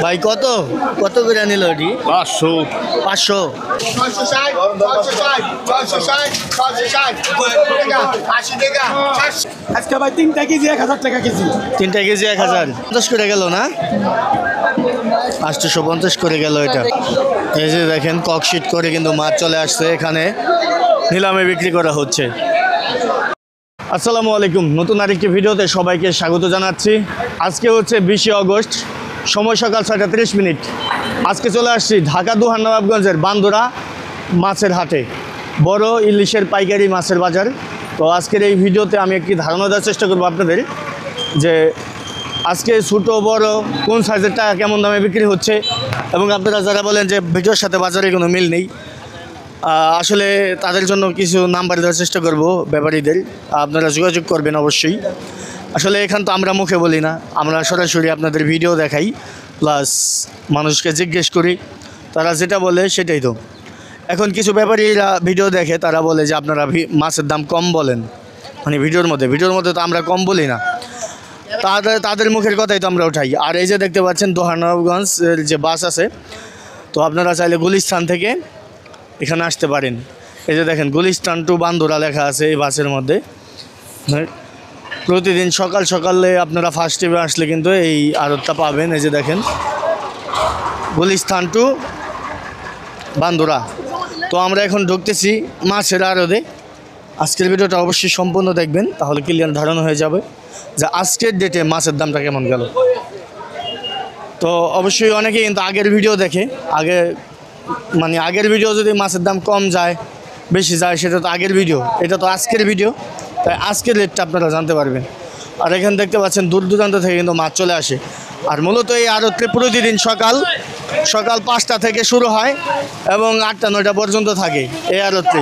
ভাই কত কত করে নিল এটি? 500 500 আজকে ভাই 3টা কেজি 1000 টাকা কেজি। 3টা কেজি 1000 50 করে গেল না? 850 করে গেল এটা। এই যে দেখেন ককশিট করে কিন্তু মাছ চলে আসছে, এখানে নিলামে বিক্রি করা হচ্ছে। আসসালামু আলাইকুম, নতুন আরেকটি ভিডিওতে সবাইকে স্বাগত জানাচ্ছি। আজকে হচ্ছে 20 আগস্ট, সময় সকাল 6টা 30 মিনিট। আজকে চলে আসছি ঢাকা দোহার নবাবগঞ্জের বান্দরা মাছের হাটে, বড় ইলিশের পাইকারি মাছের বাজার। তো আজকের এই ভিডিওতে আমি একটি ধারণা দেওয়ার চেষ্টা করব আপনাদের, যে আজকে ছোটো বড় কোন সাইজের টাকা কেমন দামে বিক্রি হচ্ছে, এবং আপনারা যারা বলেন যে ভিডিওর সাথে বাজারে কোনো মিল নেই, আসলে তাদের জন্য কিছু নাম্বার দেওয়ার চেষ্টা করব ব্যাপারীদের। আপনারা যোগাযোগ করবেন অবশ্যই। আসলে এখান তো আমরা মুখে বলি না, আমরা সরাসরি আপনাদের ভিডিও দেখাই, প্লাস মানুষকে জিজ্ঞেস করি, তারা যেটা বলে সেটাই। তো এখন কিছু ব্যাপারীরা ভিডিও দেখে, তারা বলে যে আপনারা মাছের দাম কম বলেন, মানে ভিডিওর মধ্যে তো আমরা কম বলি না, তাদের মুখের কথাই তো আমরা উঠাই। আর এই যে দেখতে পাচ্ছেন দোহার নবাবগঞ্জের যে বাস আছে, তো আপনারা চাইলে গুলিস্তান থেকে এখানে আসতে পারেন। এই যে দেখেন গুলিস্তান টু বান্দরা লেখা আছে এই বাসের মধ্যে। প্রতিদিন সকাল সকালে আপনারা ফার্স্ট টাইমে আসলে কিন্তু এই আড়তটা পাবেন। এই যে দেখেন গুলিস্তান টু বান্দরা। তো আমরা এখন ঢুকতেছি মাছের আড়তে। আজকের ভিডিওটা অবশ্যই সম্পূর্ণ দেখবেন, তাহলে ক্লিয়ার ধারণা হয়ে যাবে যে আজকের ডেটে মাছের দামটা কেমন গেল। তো অবশ্যই অনেকেই কিন্তু আগের ভিডিও দেখে, আগের ভিডিও যদি মাছের দাম কম যায় বেশি যায় সেটা তো আগের ভিডিও, এটা তো আজকের ভিডিও, তাই আজকের রেটটা আপনারা জানতে পারবেন। আর এখানে দেখতে পাচ্ছেন দূর দূরান্ত থেকে কিন্তু মাছ চলে আসে। আর মূলত এই আড়তে প্রতিদিন সকাল 5টা থেকে শুরু হয় এবং 8টা-9টা পর্যন্ত থাকে এই আড়তে।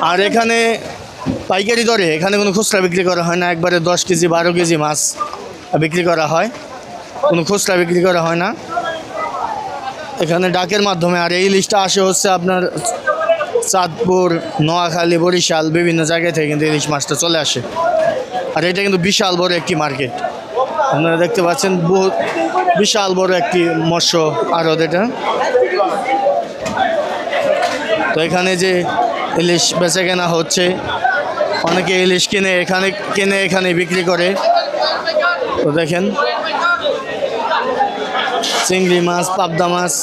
আর এখানে পাইকারি দরে এখানে কোনো খুচরা বিক্রি করা হয় না, একবারে 10 কেজি 12 কেজি মাছ বিক্রি করা হয়, কোনো খুচরা বিক্রি করা হয় না এখানে ডাকের মাধ্যমে। আর এই লিস্টটা আসে হচ্ছে আপনার চাঁদপুর, নোয়াখালী, বরিশাল, বিভিন্ন জায়গায় থেকে কিন্তু ইলিশ মাছটা চলে আসে। আর এটা কিন্তু বিশাল বড় একটি মার্কেট, আপনারা দেখতে পাচ্ছেন, বহুত বিশাল বড় একটি মৎস্য আড়ত এটা। তো এখানে যে ইলিশ বেচা কেনা হচ্ছে, অনেকে ইলিশ এখানে বিক্রি করে। তো দেখেন চিংড়ি মাছ, পাবদা মাছ,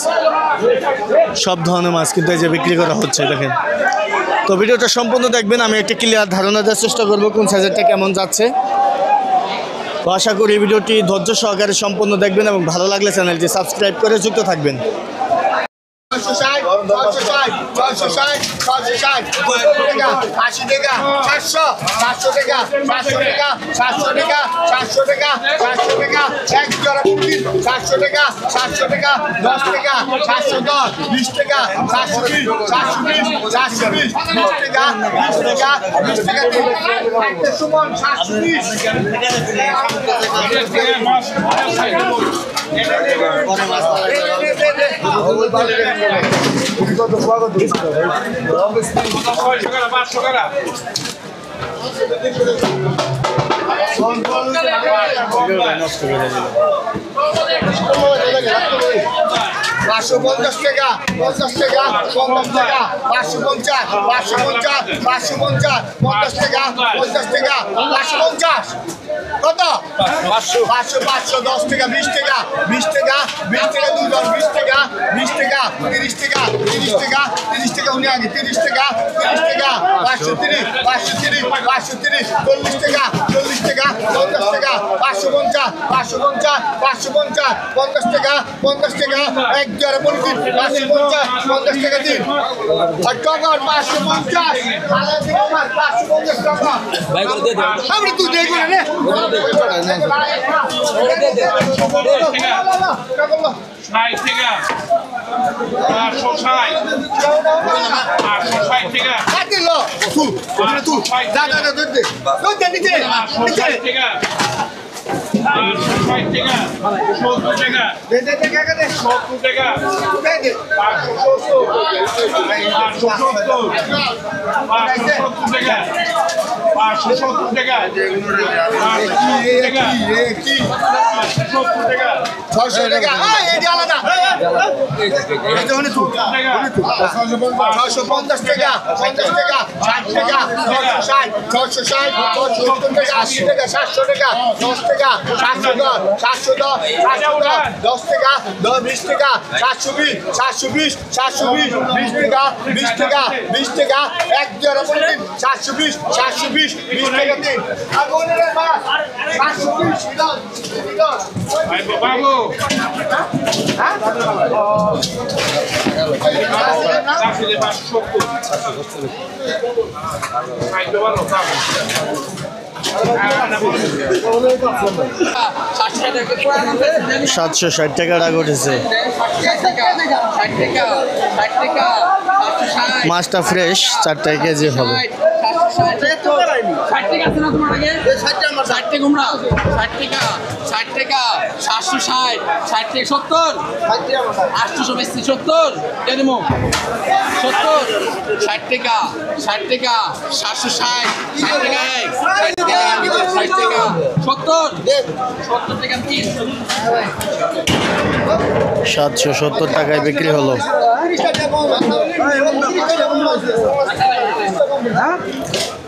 সব ধরনের মাছ কিন্তু এই যে বিক্রি করা হচ্ছে দেখেন। তো ভিডিওটা সম্পূর্ণ দেখবেন, আমি একটা ক্লিয়ার ধারণা দেওয়ার চেষ্টা করবো কোন সাইজেরটা কেমন যাচ্ছে। তো আশা করি ভিডিওটি ধৈর্য সহকারে সম্পূর্ণ দেখবেন এবং ভালো লাগলে চ্যানেলটি সাবস্ক্রাইব করে যুক্ত থাকবেন। 550 টাকা, 50 টাকা, 50 টাকা, 550, 550, 550, 50 টাকা, 50 টাকা, 550 কত? 500, 510 টাকা, 20 টাকা, 20 টাকা, 20 টাকা, 20 টাকা, 20 টাকা, 30 টাকা, 30 টাকা, 30 টাকা, উনি আগে 30 টাকা, 30 টাকা, 530, 530, 530, 40 টাকা, 40 টাকা, 50 টাকা, 550, 550, 550, 50 টাকা, 50 টাকা, 11 পলিথিন, 550, 50 টাকা দিন। আর টাকা 550, 550 টাকা। আমরা তুই দেখবি না রে। 60 টাকা, 560, 560 টাকা, কাটি লো তুই তুই যা যা যা দে তুই দে নিচে 560 টাকা, 560 টাকা, 70 টাকা, দে দে দে কাকা দে 70 টাকা, দে দে 570, 570, 570 টাকা, 570 টাকা, 570 টাকা, 600 টাকা এই আলাদা এই তো হনে তুই 650 টাকা 50 টাকা 60 টাকা 660 670 টাকা 80 টাকা 700 টাকা 10 টাকা 710 10 টাকা 20 টাকা 720 720 20 টাকা 20 টাকা 20 টাকা 1 2 720 720 20 টাকা দিন আগুনের মাছ 720 দাও বাবু সাতশো ষাট টাকা টাকা উঠেছে মাছটা ফ্রেশ 4 টাকা কেজি হবে। 60 টাকা আছে না তোমার আগে 60 টাকা 760 60 টাকা 70 820 70 দিয়ে দেবো 70 60 টাকা 760 60 টাকা 60 টাকা 70 টাকা 30 770 টাকায় বিক্রি হলো।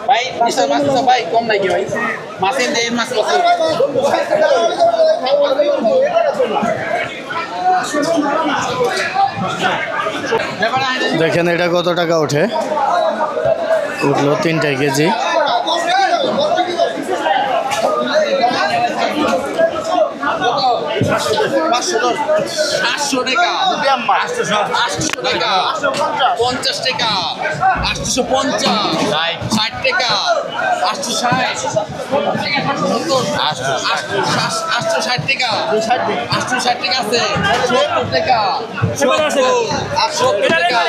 ভাই নিশ্চয় মাছ তো ভাই কম নাকি ভাই মাছের দেড় মাছ কত দেখেন এটা কত টাকা ওঠে, উঠলো 3 কেজি। আটশো টাকা 800 টাকা 50 টাকা 850 60 টাকা 860 860 টাকা 860 টাকা আছে 70 টাকা 70 টাকা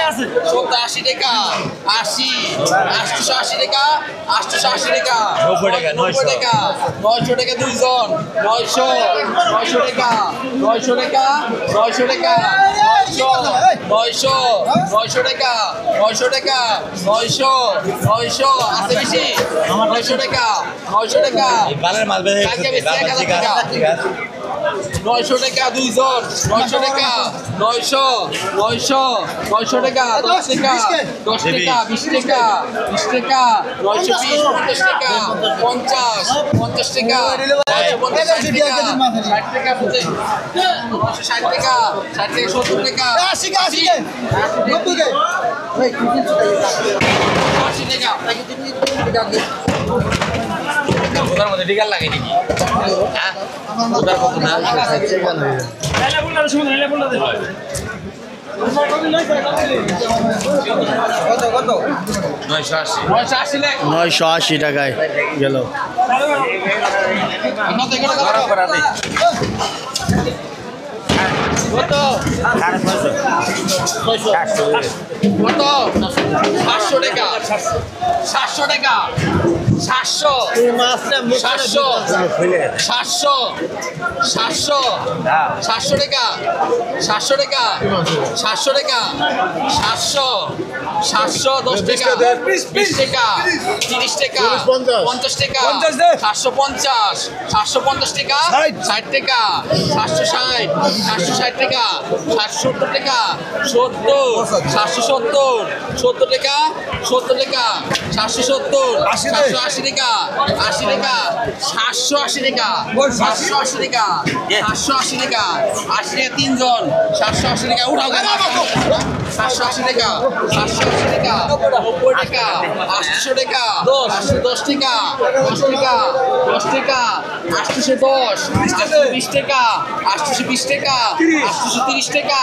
80 টাকা 80 880 টাকা 880 টাকা 90 টাকা 900 টাকা 2 জন 900 টাকা 900 টাকা 900 টাকা 900 টাকা 900 টাকা 900 আছে বেশি 900 টাকা 900 টাকা কালকে বেশি 1000 টাকা 900 টাকা 2 জন 900 টাকা 900 টাকা 10 টাকা 10 টাকা 20 টাকা 20 টাকা 920 50 টাকা 50 টাকা 50 টাকা 60 টাকা 60 টাকা 70 টাকা 80 টাকা ওটার মধ্যে ডিগাল লাগে নাকি হ্যাঁ ওটার কত না কত 980 980 টাকায় গেল। কত 700 টাকা 700 টাকা 700 টাকা 700 টাকা 700 টাকা 10 টাকা 20 টাকা 30 টাকা 50 টাকা 750 টাকা 60 টাকা 760 টাকা 770 টাকা 70 টাকা 70 টাকা 770 780 টাকা 80 টাকা 780 টাকা 780 টাকা 780 টাকা 80 টাকা 3 জন 780 টাকা উঠাও 780 টাকা 780 টাকা 90 টাকা 800 টাকা 810 টাকা 10 টাকা 10 টাকা 810 820 টাকা 820 টাকা 830 টাকা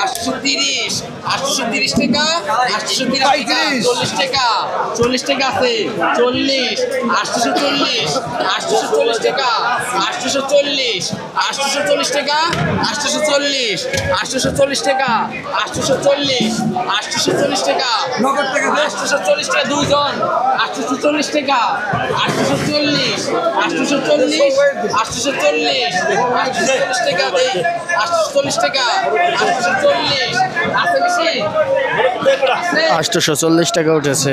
830 830 টাকা 830 টাকা 40 টাকা 40 টাকা আছে 40 840 840 টাকা 840 840 টাকা 840 840 টাকা 840 840 টাকা 840 টাকা 2 জন 840 টাকা 840 840 840 টাকা দেই 840 টাকা 840 আছে বেশি 840 টাকা উঠেছে।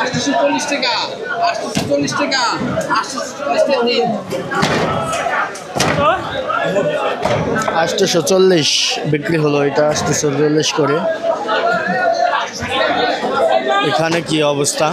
840 টাকা 840 টাকা 840 টাকা 840 টাকা দিন 840 বিক্রি হলো, এটা 840 করে। এখানে কি অবস্থা?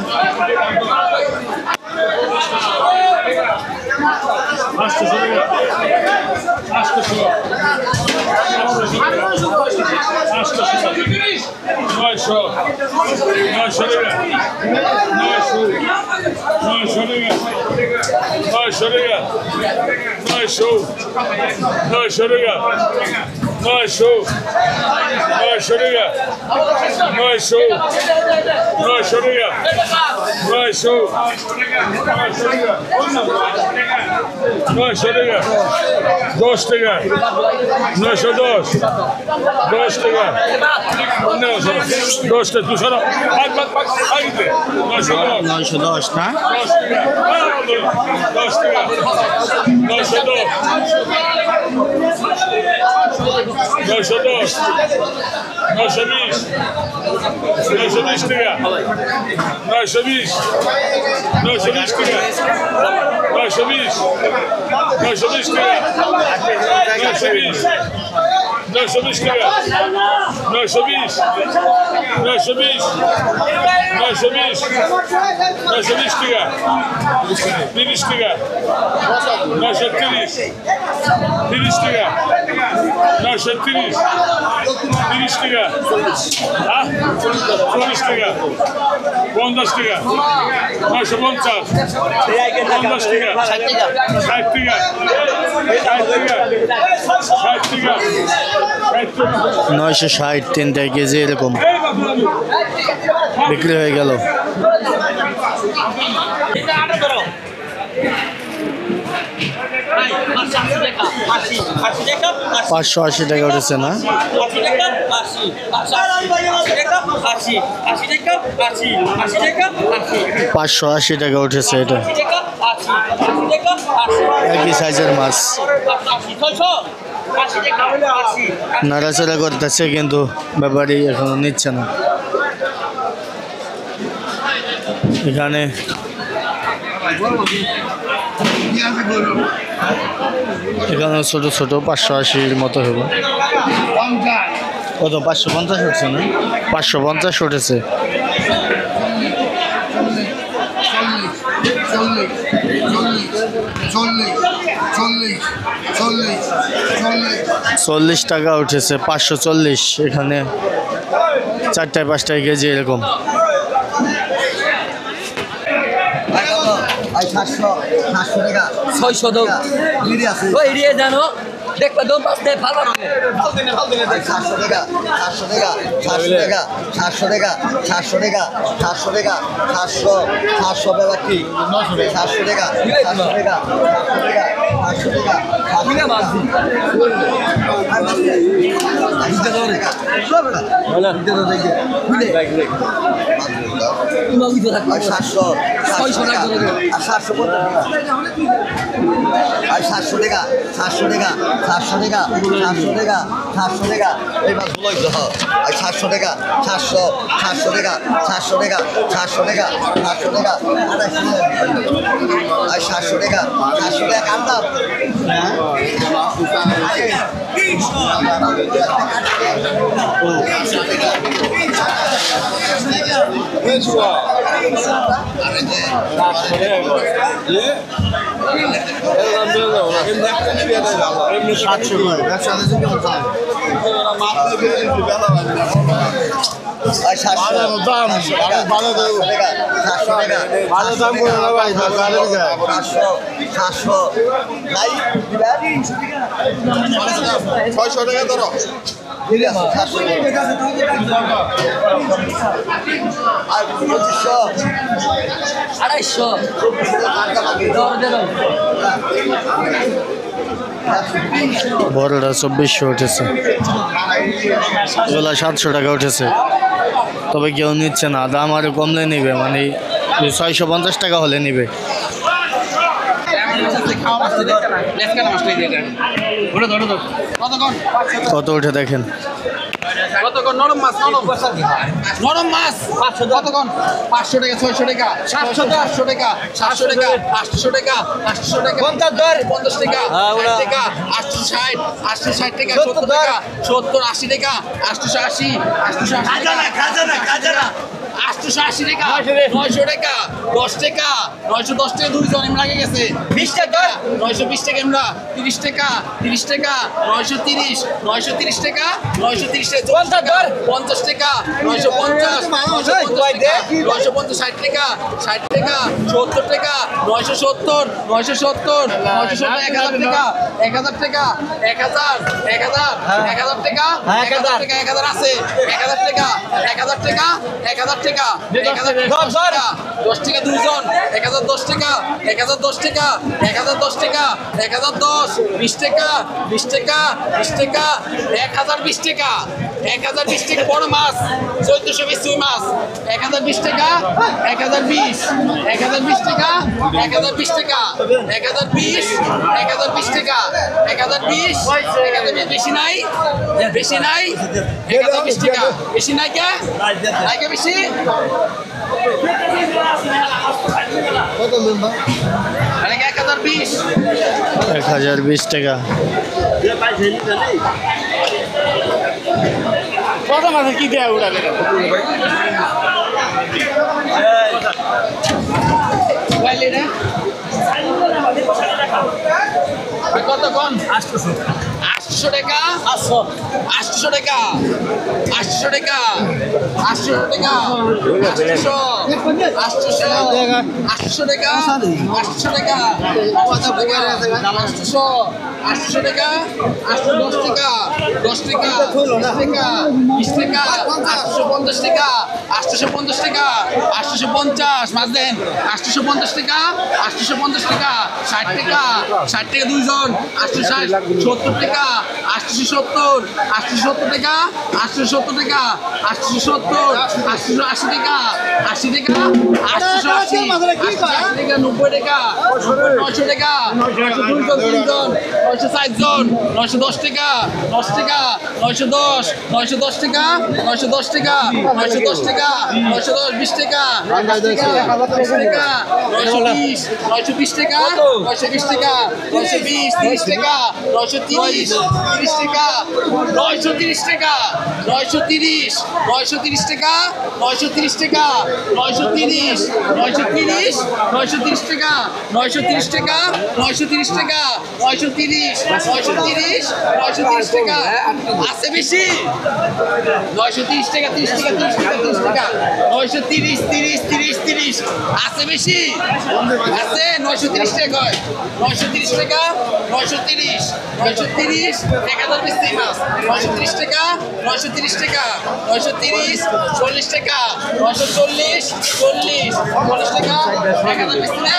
নয়শো দশ না? নয়শো 60 3 কেজি এরকম বিক্রি হয়ে গেল। 580 টাকা উঠেছে না? 580 টাকা উঠেছে। এটা একই সাইজের মাছ, নাড়াচাড়া করতেছে কিন্তু ব্যাপারী এখনো নিচ্ছে না। এখানে ছোট ছোট 580 মতো হবে। কত? 550 উঠছে না? 550 উঠেছে। 40 টাকা উঠেছে, 540। এখানে 4টায় 5টায় কেজি এরকম। 600 ওই এরিয়া জানো দেখবা দম পাশে ভালো লাগে 700 টাকা 700 টাকা 700 টাকা 700 টাকা 700 টাকা 700 টাকা কি 700 টাকা 700 টাকা 700 টাকা মিনা মাছ বড়টা 2400 উঠেছে, এগুলা 700 টাকা উঠেছে। তবে কেউ নিচ্ছে না, দাম আরো কমলে নিবে, মানে 650 টাকা হলে নিবে। কত উঠে দেখেন। কতক্ষণ নরম মাছ নরম মাছ কতক্ষণ 500 টাকা 600 টাকা 700 টাকা 800 টাকা 700 টাকা 800 টাকা 50 টাকা 60 টাকা 860 860 টাকা 70 টাকা 70 80 টাকা 880 880 টাকা 900 টাকা 10 টাকা 910 টাকা দুইজন এমন লাগে গেছে 20 টাকা 920 টাকা এমরা 30 টাকা 30 টাকা 930 930 টাকা 930 টাকা 50 টাকা 950 950 60 টাকা 60 টাকা 70 টাকা 970 970 1000 টাকা 1000 টাকা 1000 টাকা 1000 আছে 1000 টাকা 1000 টাকা 1000 টাকা 10 টাকা দুইজন 1010 টাকা 1010 টাকা 1010 টাকা 1010 20 টাকা 20 টাকা 20 টাকা 1020 টাকা 1020 টাকা বড় মাছ 1420 ওই মাছ 1020 টাকা 1020 1020 টাকা 1020 টাকা 1020 1020 টাকা 1020 বেশি নাই 1020 টাকা বেশি নাই কে বেশি কত মেম্বার 1020 1020 টাকা। কত মাছের কি দেয়া উড়াবে কতক্ষণ 800 টাকা 800 টাকা 800 টাকা 800 টাকা 800 টাকা 800 টাকা 800 টাকা 800 টাকা 810 টাকা 10 টাকা 20 টাকা 850 টাকা 850 টাকা 850 মাছ দেন 850 টাকা 850 টাকা 60 টাকা 60 টাকা দুইজন 860 70 টাকা 870 870 টাকা 870 টাকা 870 880 টাকা 80 টাকা 880 টাকা 90 টাকা 900 টাকা 900 দুইজন তিনজন 960 জন 910 টাকা 10 টাকা 910 910 টাকা 910 টাকা 910 টাকা 910 20 টাকা 20 টাকা 920 920 টাকা 920 টাকা 920 30 টাকা 930 30 টাকা 930 টাকা 930 930 টাকা 930 টাকা 930 930 930 টাকা 930 টাকা 930 টাকা 930 930 930 টাকা আছে বেশি 930 টাকা 30 টাকা 30 টাকা 30 টাকা 930 30 30 30 আছে বেশি আছে 930 টাকা কয় 930 টাকা 930 930 1020 মাছ 930 টাকা 930 টাকা 930 40 টাকা 940 40 40 টাকা 1020 না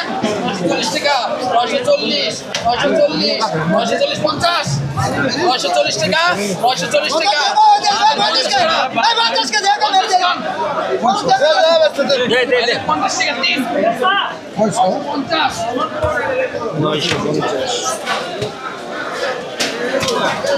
40 টাকা 940 940 940 50 940 টাকা 940 টাকা 50 টাকা 3 50